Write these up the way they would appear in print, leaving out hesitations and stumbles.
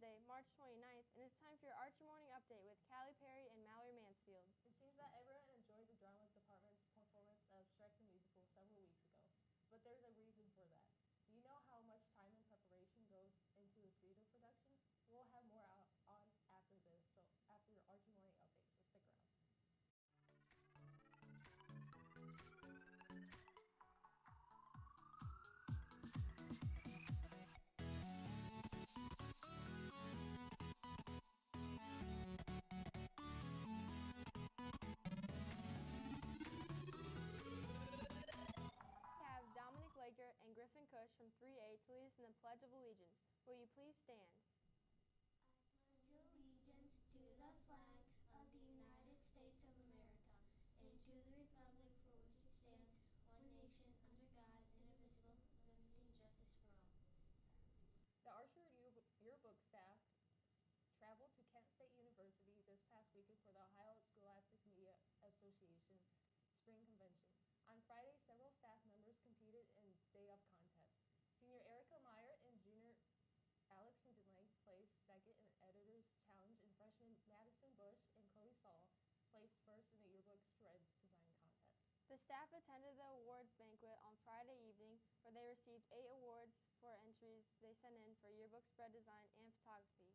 Wednesday, March 29th, and it's time for your Archer Morning Update with Callie Perry and Mallory Mansfield. It seems that everyone enjoyed the drama department's performance of Shrek the Musical several weeks ago, but there's a reason for that. Do you know how much time and preparation goes into a theater production? We'll have more on after this, so after your Archer Morning Update, so stick around. And Griffin Cush from 3A to lead us in the Pledge of Allegiance. Will you please stand? I pledge allegiance to the flag of the United States of America and to the republic for which it stands, one nation, under God, indivisible, with liberty and justice for all. The Archer yearbook staff traveled to Kent State University this past weekend for the Ohio Scholastic Media Association Spring Convention. On Friday, several staff members competed in Day of Contest. Senior Erica Meyer and junior Alex Hindenley placed second in the Editor's Challenge, and freshmen Madison Bush and Chloe Saul placed first in the yearbook spread design contest. The staff attended the awards banquet on Friday evening, where they received 8 awards for entries they sent in for yearbook spread design and photography.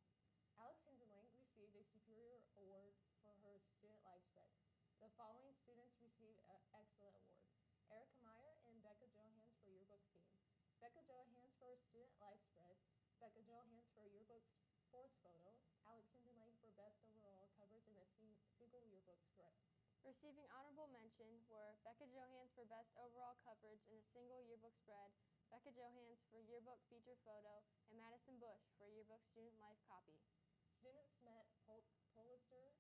Alex Hindenley received a Superior Award for her student life spread. The following students received excellent awards: Erica Meyer and Becca Johans for yearbook theme, Becca Johans for student life spread, Becca Johans for yearbook sports photo, Alex Hindenley for best overall coverage in a single yearbook spread. Receiving honorable mention were Becca Johans for best overall coverage in a single yearbook spread, Becca Johans for yearbook feature photo, and Madison Bush for yearbook student life copy. Students met Pulitzer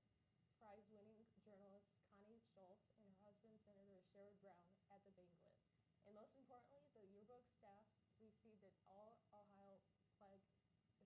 Prize-winning journalist Connie Schultz and her husband, Senator Sherrod Brown, at the banquet. And most importantly, the yearbook staff received an All-Ohio plaque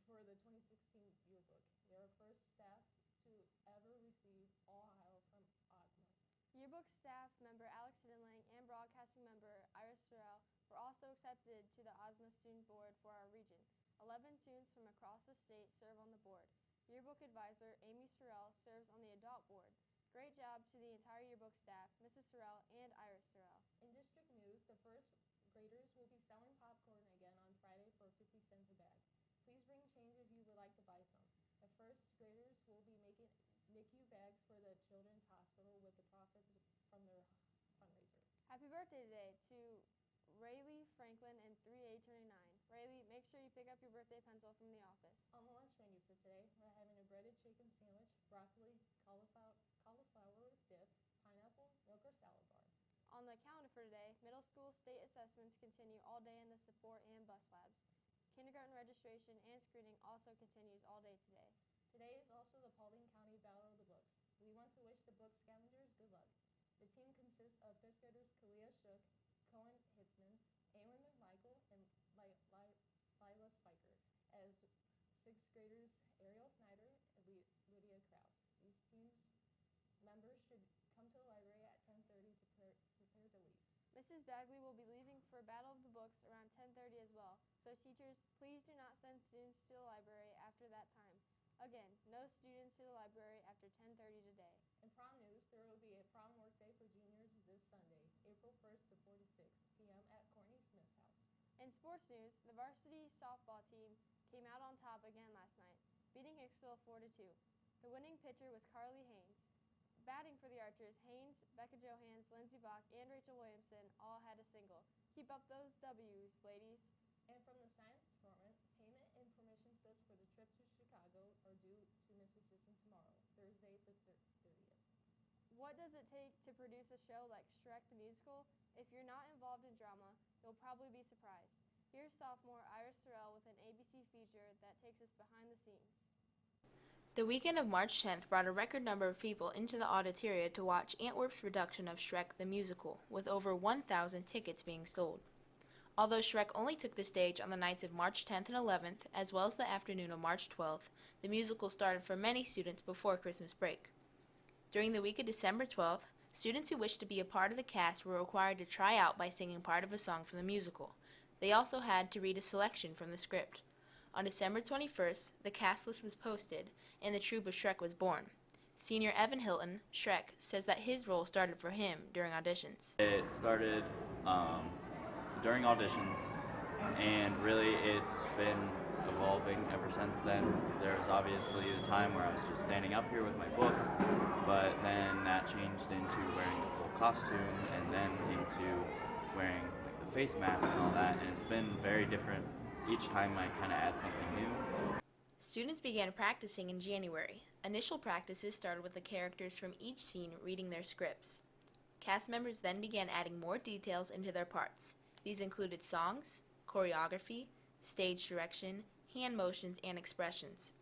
for the 2016 yearbook. They are the first staff to ever receive All-Ohio from OSMA. Yearbook staff member Alex Hindenling and broadcasting member Iris Sorrell were also accepted to the OSMA Student Board for our region. 11 students from across the state serve on the board. Yearbook advisor Amy Sorrell serves on the adult board. Great job to the entire yearbook staff, Mrs. Sorrell and Iris Sorrell. In district news, the first graders will be selling popcorn again on Friday for 50 cents a bag. Please bring change if you would like to buy some. The first graders will be making NICU bags for the Children's Hospital with the profits from their fundraiser. Happy birthday today to Rayleigh Franklin and 3A turning 9. Rayleigh, make sure you pick up your birthday pencil from the office. On the lunch menu for today, we're having a breaded chicken sandwich, broccoli, cauliflower dip, pineapple, milk or salad bar. On the calendar for today, middle school state assessments continue all day in the support and bus labs. Kindergarten registration and screening also continues all day today. Today is also the Paulding County Battle of the Books. We want to wish the book scavengers good luck. The team consists of 5th graders Kalia Shook, Cohen Hitzman, Aylin McMichael, and Lila Spiker, as 6th graders Ariel Snyder and Lydia Krause. These teams members should come to the library at 10:30 to prepare to leave. Mrs. Bagley will be leaving for Battle of the Books around 10:30 as well, so teachers, please do not send students to the library after that time. Again, no students to the library after 10:30 today. In prom news, there will be a prom workday for juniors this Sunday, April 1st to 4 to 6 p.m. at Courtney Smith's house. In sports news, the varsity softball team came out on top again last night, beating Hicksville 4-2. The winning pitcher was Carly Haynes. Batting for the Archers, Haynes, Becca Johans, Lindsey Bach, and Rachel Williamson all had a single. Keep up those W's, ladies. And from the science department, payment and permission slips for the trip to Chicago are due to Miss Assistant tomorrow, Thursday the 30th. What does it take to produce a show like Shrek the Musical? If you're not involved in drama, you'll probably be surprised. Here's sophomore Iris Sorrell with an ABC feature that takes us behind the scenes. The weekend of March 10th brought a record number of people into the auditorium to watch Antwerp's production of Shrek the Musical, with over 1,000 tickets being sold. Although Shrek only took the stage on the nights of March 10th and 11th, as well as the afternoon of March 12th, the musical started for many students before Christmas break. During the week of December 12th, students who wished to be a part of the cast were required to try out by singing part of a song from the musical. They also had to read a selection from the script. On December 21st, the cast list was posted, and the troupe of Shrek was born. Senior Evan Hilton, Shrek, says that his role started for him during auditions. It started during auditions, and really it's been evolving ever since then. There was obviously the time where I was just standing up here with my book, but then that changed into wearing the full costume, and then into wearing like the face mask and all that, and it's been very different. Each time I kind of add something new. Students began practicing in January. Initial practices started with the characters from each scene reading their scripts. Cast members then began adding more details into their parts. These included songs, choreography, stage direction, hand motions, and expressions.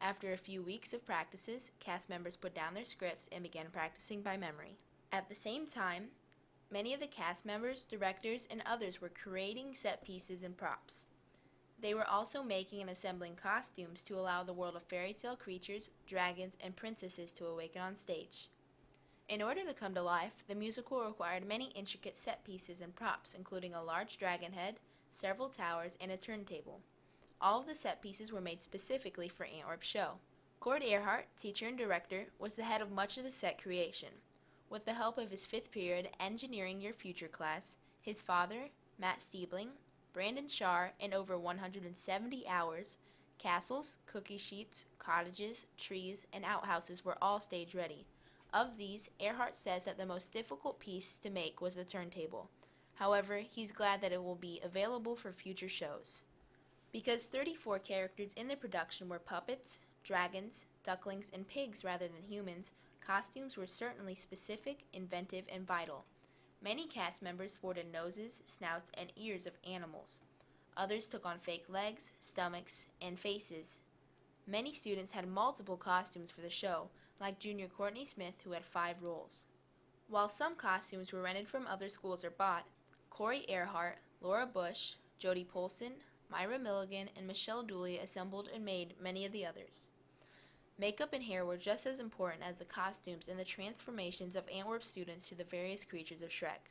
After a few weeks of practices, cast members put down their scripts and began practicing by memory. At the same time, many of the cast members, directors, and others were creating set pieces and props. They were also making and assembling costumes to allow the world of fairy tale creatures, dragons, and princesses to awaken on stage. In order to come to life, the musical required many intricate set pieces and props, including a large dragon head, several towers, and a turntable. All of the set pieces were made specifically for Antwerp's show. Cord Earhart, teacher and director, was the head of much of the set creation. With the help of his 5th period Engineering Your Future class, his father, Matt Stiebling, Brandon Shar, and over 170 hours, castles, cookie sheets, cottages, trees, and outhouses were all stage ready. Of these, Earhart says that the most difficult piece to make was the turntable. However, he's glad that it will be available for future shows. Because 34 characters in the production were puppets, dragons, ducklings, and pigs rather than humans, costumes were certainly specific, inventive, and vital. Many cast members sported noses, snouts, and ears of animals. Others took on fake legs, stomachs, and faces. Many students had multiple costumes for the show, like junior Courtney Smith, who had 5 roles. While some costumes were rented from other schools or bought, Corey Earhart, Laura Bush, Jodie Polson, Myra Milligan, and Michelle Dooley assembled and made many of the others. Makeup and hair were just as important as the costumes and the transformations of Antwerp students to the various creatures of Shrek.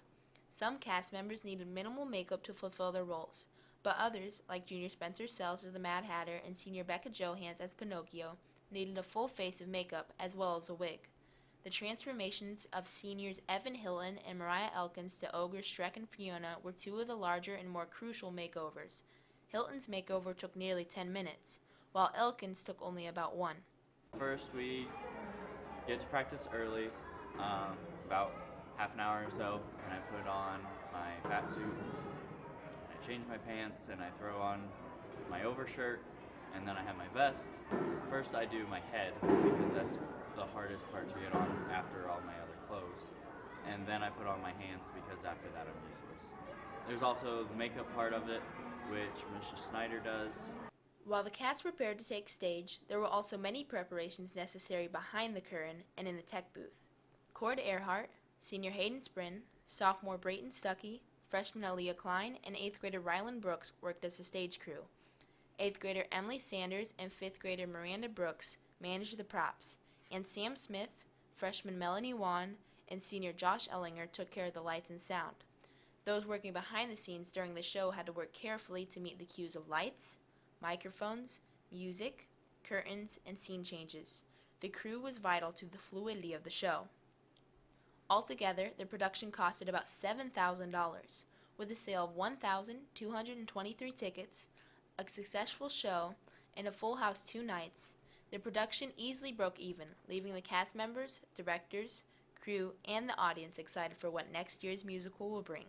Some cast members needed minimal makeup to fulfill their roles, but others, like Junior Spencer Sells as the Mad Hatter and Senior Becca Johans as Pinocchio, needed a full face of makeup as well as a wig. The transformations of seniors Evan Hilton and Mariah Elkins to ogres Shrek and Fiona were 2 of the larger and more crucial makeovers. Hilton's makeover took nearly 10 minutes, while Elkins took only about 1. First, we get to practice early, about half an hour or so, and I put on my fat suit, and I change my pants, and I throw on my overshirt, and then I have my vest. First I do my head, because that's the hardest part to get on after all my other clothes. And then I put on my hands, because after that I'm useless. There's also the makeup part of it, which Mrs. Steiner does. While the cast prepared to take stage, there were also many preparations necessary behind the curtain and in the tech booth. Cord Earhart, senior Hayden Sprin, sophomore Brayton Stuckey, freshman Aaliyah Klein, and 8th grader Rylan Brooks worked as a stage crew. 8th grader Emily Sanders and 5th grader Miranda Brooks managed the props, and Sam Smith, freshman Melanie Wan, and senior Josh Ehlinger took care of the lights and sound. Those working behind the scenes during the show had to work carefully to meet the cues of lights, microphones, music, curtains, and scene changes. The crew was vital to the fluidity of the show. Altogether, the production costed about $7,000, with a sale of 1,223 tickets, a successful show, and a full house 2 nights. The production easily broke even, leaving the cast members, directors, crew, and the audience excited for what next year's musical will bring.